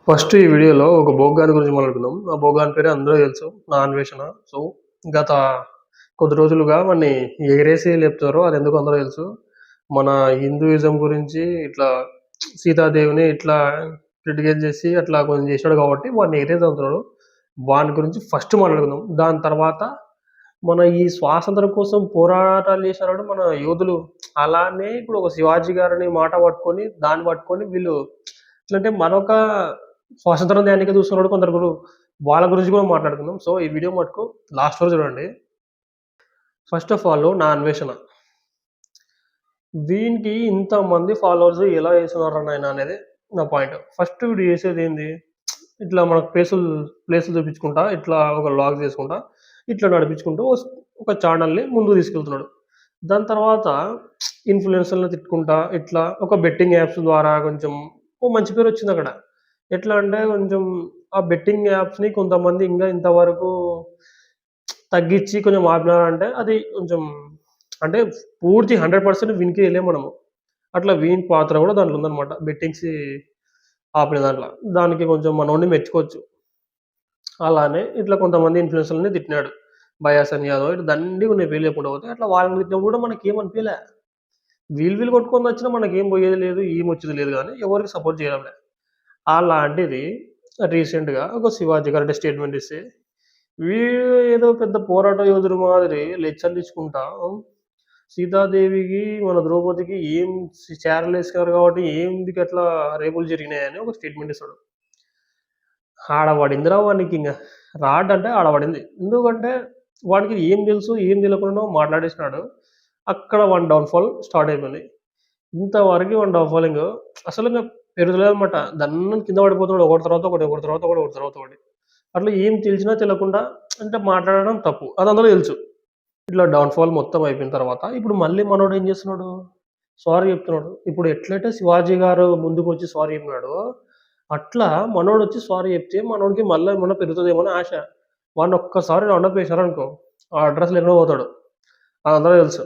First ఈ వీడియోలో ఒక బోగ్గాని గురించి మాట్లాడుకుందాం. ఆ బోగ్గాని పేరే అందరికీ తెలుసు. నా అన్వేషణ. సో, గత కొద్ది రోజులుగా వాడిని ఎగరేసి లేపుతారు. అదెందుకో అందరికి తెలుసు. మన హిందూయిజం గురించి ఇట్లా సీతాదేవిని ఇట్లా క్రిటికైజ్ చేసి అట్లా కొంచెం చేశాడు కాబట్టి వాడిని ఎగరేసి చంపుతున్నాడు. వాని గురించి ఫస్ట్ మాట్లాడుకుందాం. దాని తర్వాత మన ఈ స్వాతంత్రం కోసం పోరాటాలు చేశారు మన యోధులు. అలానే ఇప్పుడు ఒక శివాజీ గారిని మాట పట్టుకొని, దాన్ని పట్టుకొని వీళ్ళు ఎట్లంటే మరొక స్వాతంత్రం ధ్యానికే చూస్తున్నోడు కొందరు వాళ్ళ గురించి కూడా మాట్లాడుకుందాం. సో, ఈ వీడియో మటుకు లాస్ట్ వరకు చూడండి. ఫస్ట్ ఆఫ్ ఆల్ నా అన్వేషణ. వీనికి ఇంతమంది ఫాలోవర్స్ ఎలా చేస్తున్నారా నాయన అనేది నా పాయింట్. ఫస్ట్ వీడు చేసేదేంది? ఇట్లా మనకు ప్లేసులు చూపించుకుంటా, ఇట్లా ఒక వ్లాగ్ చేసుకుంటా, ఇట్లా నడిపించుకుంటూ ఒక ఛానల్‌ని ముందుకు తీసుకెళ్తున్నాడు. దాని తర్వాత ఇన్‌ఫ్లుయెన్సర్‌లని తిట్టుకుంటా, ఇట్లా ఒక బెట్టింగ్ యాప్స్ ద్వారా కొంచెం ఓ మంచి పేరొచ్చిందక్కడ. ఎట్లా అంటే కొంచెం ఆ బెట్టింగ్ యాప్స్‌ని కొంతమంది ఇంగా ఇంతవరకు తగ్గిచ్చి కొంచెం ఆపినారంటే అది కొంచెం అంటే పూర్తి 100% వీనికే ఎయలేం మనము. అట్లా వీని పాత్ర గూడా దాంట్లో ఉందనమాట. బెట్టింగ్స్ ఆపిన దాంట్లో. దానికి కొంచెం మనోడిని మెచ్చుకోవచ్చు. అలానే ఇట్లా కొంతమంది ఇన్‌ఫ్లుయెన్సర్‌లని తిట్టినాడు. బయాస్ అని యాదవ్ ఇట్లా దండిగున్నాయి పేర్లు చెప్పుకుంటా పోతే. అట్లా వాళ్ళని తిట్టినప్పుడు గూడా మనకేమనిపియలే. వీళ్ళు కొట్టుకొని సచ్చినా మనకేం పోయేది లేదు, ఏమొచ్చేది లేదు గానీ ఎవరికీ సపోర్ట్ చేయడంలే. అలాంటిది రీసెంట్‌గా ఒక శివాజీ గారు స్టేట్మెంట్ ఇస్తే, వీడు ఏదో పెద్ద పోరాట యోధుడు మాదిరి లెక్చర్లిచ్చుకుంటా సీతాదేవికి, మన ద్రౌపదికి ఏం చారలేసుకున్నారు కాబట్టి ఎందుకట్లా రేపులు జరిగినాయని ఒక స్టేట్మెంట్ ఇస్తాడు. ఆడ పడిందిరా వానికింగ. రాడ్ ఆడ పడింది. ఎందుకంటే వాడికి ఏం తెలుసు, ఏం తెలవకుండా మాట్లాడేసినాడు. అక్కడ వాని డౌన్‌ఫాల్ స్టార్ట్ అయిపోయింది. ఇంతవరకి వాని డౌన్‌ఫాల్ అసలింక పెరుగుతలేదనమాట. దన్నున కింద పడిపోతున్నాడు. ఒకటి తర్వాత ఒకటి, ఒకటి తర్వాత ఒకటి, ఒకటి తర్వాత ఒకటి. అట్లా ఏం తెలిసినా తెలవకుండా అంటే మాట్లాడడం తప్పు. అది అందరికి తెలుసు. ఇట్లా డౌన్‌ఫాల్ మొత్తం అయిపోయిన తర్వాత ఇప్పుడు మళ్ళీ మనోడు ఏం చేస్తున్నాడు? సారీ చెప్తున్నాడు. ఇప్పుడు ఎట్లయితే శివాజీ గారు ముందుకొచ్చి సారీ చెప్పినాడో, అట్లా మనోడొచ్చి సారీ చెప్తే మనోడికి మళ్ళా ఏమన్నా పెరుగుతదేమో అని ఆశ. వాడినొక్కసారి రౌండప్ చేశారనుకో, ఆ అడ్రెస్ లేకుండా పోతాడు. అదందరికి తెలుసు.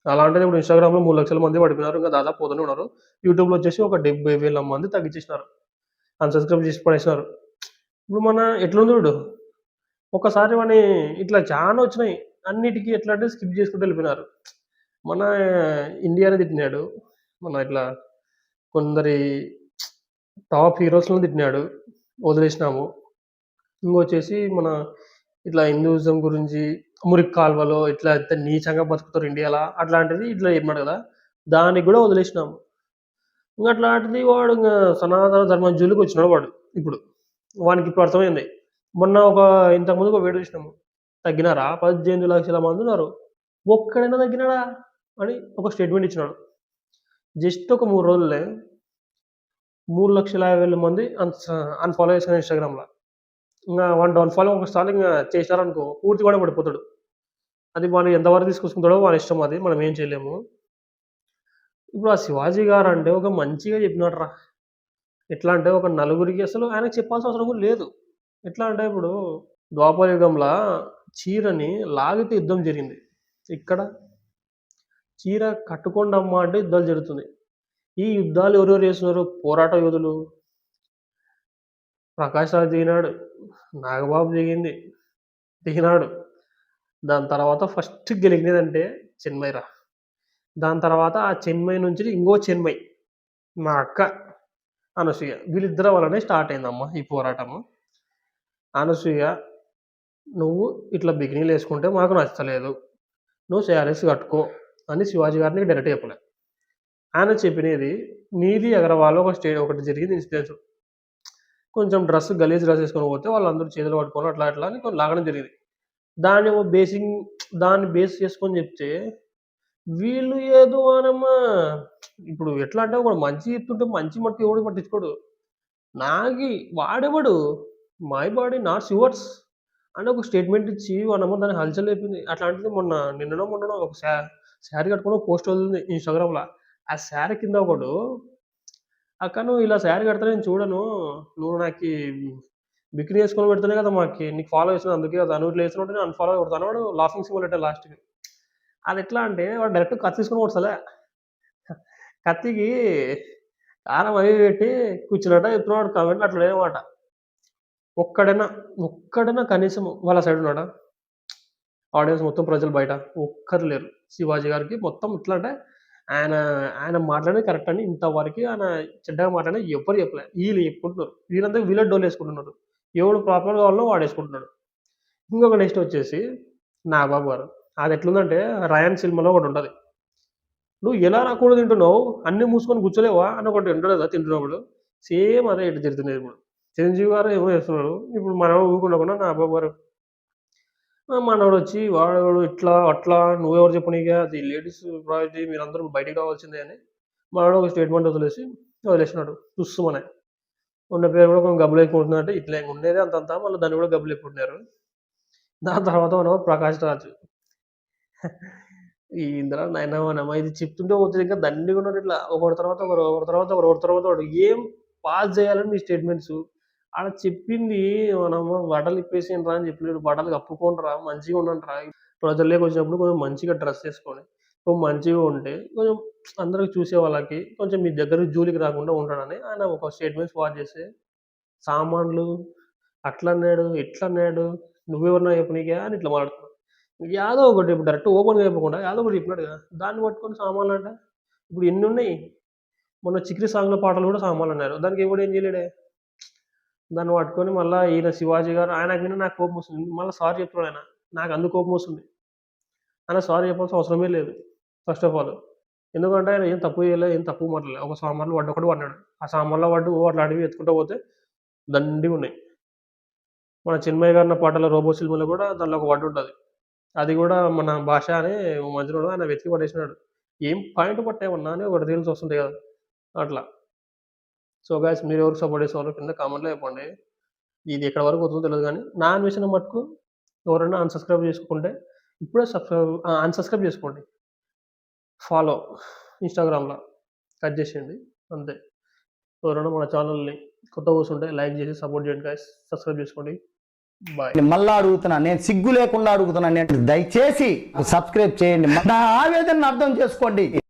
అలాంటిది ఇప్పుడు ఇన్‌స్టాగ్రామ్‌లో 3,00,000 మంది పడిపోయినారు. ఇంకా దాదాపు పోతూనే ఉన్నారు. యూట్యూబ్‌లో వచ్చేసి ఒక 70,000 మంది తగ్గించేసినారు. అన్‌సబ్‌స్క్రైబ్ చేసి పడేసినారు. ఇప్పుడు మన ఎట్లుంది చూడు. ఒక్కసారి వాడిని ఇట్లా చానా వచ్చినాయి. అన్నిటికి ఎట్లా అంటే స్కిప్ చేసుకుంటూ వెళ్ళిపోయినారు. మన ఇండియాని తిట్టినాడు. మన ఇట్లా కొందరి టాప్ హీరోస్‌లను తిట్టినాడు. వదిలేసినాము. ఇంకొచ్చేసి మన ఇట్లా హిందూయిజం గురించి మురికి కాలువలో ఇట్లా ఎంత నీచంగా బతుకుతారు ఇండియాల అట్లాంటిది ఇట్లా చెప్పినాడు కదా! దానికి గూడా వదిలేసినాము. అట్లాంటిది వాడు సనాతన ధర్మం జోలికొచ్చినాడు వాడు ఇప్పుడు. వానికిప్పుడు అర్థమైంది. మొన్న ఇంతకు ముందు ఒక వీడియో చూసినాము. తగ్గినారా 18,00,000 మందున్నారు. ఒక్కడైనా తగ్గినాడా? అని ఒక స్టేట్మెంట్ ఇచ్చినాడు. జస్ట్ ఒక 3 రోజుల్లే 3,50,000 మంది అన్‌ఫాలో చేశారు ఇన్‌స్టాగ్రామ్‌ల. వాని డౌన్‌ఫాల్ ఒకసారి చేశారనుకో పూర్తిగా కూడా పడిపోతాడు. అది వాడు ఎంతవరకు తీసుకొచ్చుకుంటాడో వాని ఇష్టం అది. మనం ఏం చేయలేము. ఇప్పుడు ఆ శివాజీ గారంటే ఒక మంచిగా చెప్పినాడురా. ఎట్లా అంటే ఒక నలుగురికి అసలు ఆయనకు చెప్పాల్సిన అవసరం కూడా లేదు. ఎట్లా అంటే ఇప్పుడు ద్వాపర యుగంలా చీరని లాగితే యుద్ధం జరిగింది. ఇక్కడ చీర కట్టుకోండమ్మా అంటే యుద్ధాలు జరుగుతున్నాయి. ఈ యుద్ధాలు ఎవరెవరు చేస్తున్నారు? పోరాట యోధులు. ప్రకాష్ రాజ్ దిగినాడు. నాగబాబు దిగినాడు. దాని తర్వాత ఫస్ట్ గెలిగినదంటే చిన్మయిరా. దాని తర్వాత ఆ చిన్మయి నుంచి ఇంకో చిన్మయి. మా అక్క అనసూయ. వీళ్ళిద్దరి వల్లనే స్టార్ట్ అయిందమ్మా ఈ పోరాటము. అనసూయ నువ్వు ఇట్లా బికినీలేసుకుంటే మాకు నచ్చలేదు. నువ్వు శారీస్ కట్టుకో అని శివాజీ గారిని డైరెక్ట్‌గా చెప్పలే. ఆయన చెప్పినది నీది అగర్వాల్‌లో ఒకటి జరిగింది ఇన్సిడెన్స్. కొంచెం గలీజ్ డ్రెస్ ఏసుకొని పోతే వాళ్ళందరూ చేతులు పట్టుకొని అట్లా అట్లా అని లాగడం జరిగింది. దాన్ని ఓ బేసింగ్ దాన్ని బేస్ చేసుకొని చెప్తే వీళ్ళు ఏదో అనమ్మా ఇప్పుడు ఎట్లా అంటే ఒకడు మంచి చెప్తుంటే మంచి మట్టుకు ఎవడు పట్టించుకోడు. నాకి వాడెవడు మై బాడీ నాట్ యువర్స్ అని ఒక స్టేట్మెంట్ ఇచ్చి వాడేమో దాన్ని హల్చల్ లేపింది. అట్లాంటిది నిన్ననో ఒక శారీ కట్టుకొని ఒక పోస్ట్ వదిలింది ఇన్‌స్టాగ్రామ్‌ల. ఆ శారీ కింద ఒకడు "అక్క నువ్వు ఇలా శారీ కడితే నేను చూడను. నువ్వు నాకి బికినీ ఏసుకొని పెడితేనే కదా నీకు ఫాలో చేస్తున్నా అందుకే కదా! నువ్వు ఇట్లా చేస్తున్నావు అంటే నేను అన్‌ఫాలో కొడతా" అన్నాడు లాఫింగ్ సింబల్ పెట్టాడు లాస్ట్‌కి. అదెట్లా అంటే వాడు డైరెక్ట్ కత్తి తీసుకొని పొడుస్తలే. కత్తికి కారం అవి పెట్టి కూర్చున్నట్ట చెప్తున్నాడు కామెంట్లు అట్లా లేదనమాట. ఒక్కడైనా, ఒక్కడైనా కనీసం వాళ్ళ సైడ్ ఉన్నాడా? ఆడియన్స్ మొత్తం ప్రజలు బయట ఒక్కరు లేరు. శివాజీ గారికి మొత్తం ఎట్లా అంటే ఆయన ఆయన మాట్లాడేది కరెక్ట్ అని ఇంతవరకు ఆయన చెడ్డగా మాట్లాడినా ఎవ్వరు చెప్పలే. వీళ్ళు చెప్పుకుంటున్నారు. వీళ్ళంతా వీళ్ళే డోలేసుకుంటున్నారు. ఎవడు ప్రాపర్‌గా కావాలో వాడేసుకుంటున్నాడు. ఇంకొక నెక్స్ట్ వచ్చేసి నాగబాబు గారు. అది ఎట్లుందంటే 'రయాన్' సినిమాలో ఒకటుంటది. "నువ్వు ఎలా నా కూర తింటున్నావు? అన్నీ మూసుకొని కూర్చోలేవా?" అని ఒకటి ఉంటది కదా తింటున్నప్పుడు. సేమ్ అదే ఇటు జరుగుతుంది ఇప్పుడు. చిరంజీవి గారు ఏమో చేస్తున్నారు. ఇప్పుడు మనం ఊరుకుండకుండా నాగబాబు గారు మనోడొచ్చి వాడు ఇట్లా, అట్లా నువ్వెవరు చెప్పు నీకే అది లేడీస్ ప్రాజెక్ట్ మీరందరూ బయటికి రావాల్సిందే అని మనోడు ఒక స్టేట్మెంట్ వదిలేసినాడు తుస్సుమని. ఉన్న పేరు కూడా కొంచెం గబ్బులెక్కువుంటుందంటే ఇట్లా ఉండేదే అంతంత మళ్ళీ దాన్ని కూడా గబ్బులెక్కుంటున్నారు. దాని తర్వాత మనోడు 'ప్రకాష్ రాజ్' ఏందిరా నాయనా మనమా ఇది చెప్తుంటే పోతుంది ఇంకా దండిగున్నారు ఇట్లా ఒకరి తర్వాత ఒకరు, ఒకరి తర్వాత ఒకరు, ఒకరి తర్వాత ఒకడు. ఏం పాస్ చేయాలని మీ స్టేట్మెంట్సు. ఆడ చెప్పింది మనము బట్టలు ఇప్పేసేయండిరా అని చెప్పలేడు. బట్టలు కప్పుకోండిరా, మంచిగా ఉండండిరా. ప్రజల్లోకి వచ్చినప్పుడు కొంచెం మంచిగా డ్రెస్ చేసుకొని, మంచిగా ఉంటే కొంచెం అందరికి చూసే వాళ్ళకి కొంచెం మీ దగ్గర జోలికి రాకుండా ఉంటాడని ఆయన ఒక స్టేట్మెంట్స్ పాస్ చేస్తే, సామాన్లు అట్లన్నాడు, ఇట్లన్నాడు, నువ్వెవరినో చెప్పనీకే అని ఇట్లా మాట్లాడుతున్నాడు. యాదో ఒకటి ఇప్పుడు డైరెక్ట్ ఓపెన్‌గా చెప్పకుండా యాదో ఒకటి చెప్పినాడు కదా! దాన్ని పట్టుకొని సామాన్లంట. ఇప్పుడు ఎన్నున్నయి? మొన్న 'చిక్రీ' సాంగ్‌లో పాటలు కూడా సామాన్లన్నారు. దానికి ఎవడు ఏం చేయలేడే. దాన్ని పట్టుకొని మళ్ళా ఈయన 'శివాజీ' గారు ఆయనకు విన్న నాకు కోపమొస్తుంది. మళ్ళా సారీ చెప్తున్నాడు ఆయన. నాకు అందుకు కోపమొస్తుంది. ఆయన సారీ చెప్పాల్సిన అవసరమే లేదు. First of all. ఎందుకంటే ఆయన ఏం తప్పు చేయలే, ఏం తక్కువ మాట్లాడలే. ఒక సామాన్లు ఒక్కడు పడ్డాడు. ఆ సామాన్లో పడ్డు అట్లా అడివి ఎత్తుకుంటా పోతే దండిగున్నాయి. మన 'చిన్మయి' గారిన పాటలో 'రోబో' సినిమాలో కూడా దాంట్లో ఒక వర్డుంటది. అది గూడా మన భాష అని మంచినోడు ఆయన వెతికి పడేసినాడు. ఏం పాయింట్ పట్టేమన్నా అని ఒకటి రీల్స్ వస్తుంటాయి గదా! అట్లా. సో, గైస్ మీరెవరికి సపోర్ట్ చేసేవాళ్ళో కింద కామెంట్‌లో చెప్పండి. ఇది ఎక్కడి వరకు పోతుందో తెలీదు గానీ, నా అన్వేషణ మటుకు ఎవరైనా అన్‌సబ్‌స్క్రైబ్ చేసుకోకుంటే ఇప్పుడే అన్‌సబ్‌స్క్రైబ్ చేసుకోండి. ఫాలో ఇన్‌స్టాగ్రామ్‌లో కట్ జేసేయండి. అంతే. ఎవరైనా మన ఛానెల్‌ని కొత్తగా చూస్తుంటే లైక్ జేసి సపోర్ట్ చేయండి గైస్. సబ్‌స్క్రైబ్ చేసుకోండి. బాయ్. మళ్ళా అడుగుతున్నా, నేను సిగ్గు లేకుండా అడుగుతున్నా, నేను దయచేసి సబ్స్క్రైబ్ చేయండి. నా ఆవేదనను అర్థం చేసుకోండి.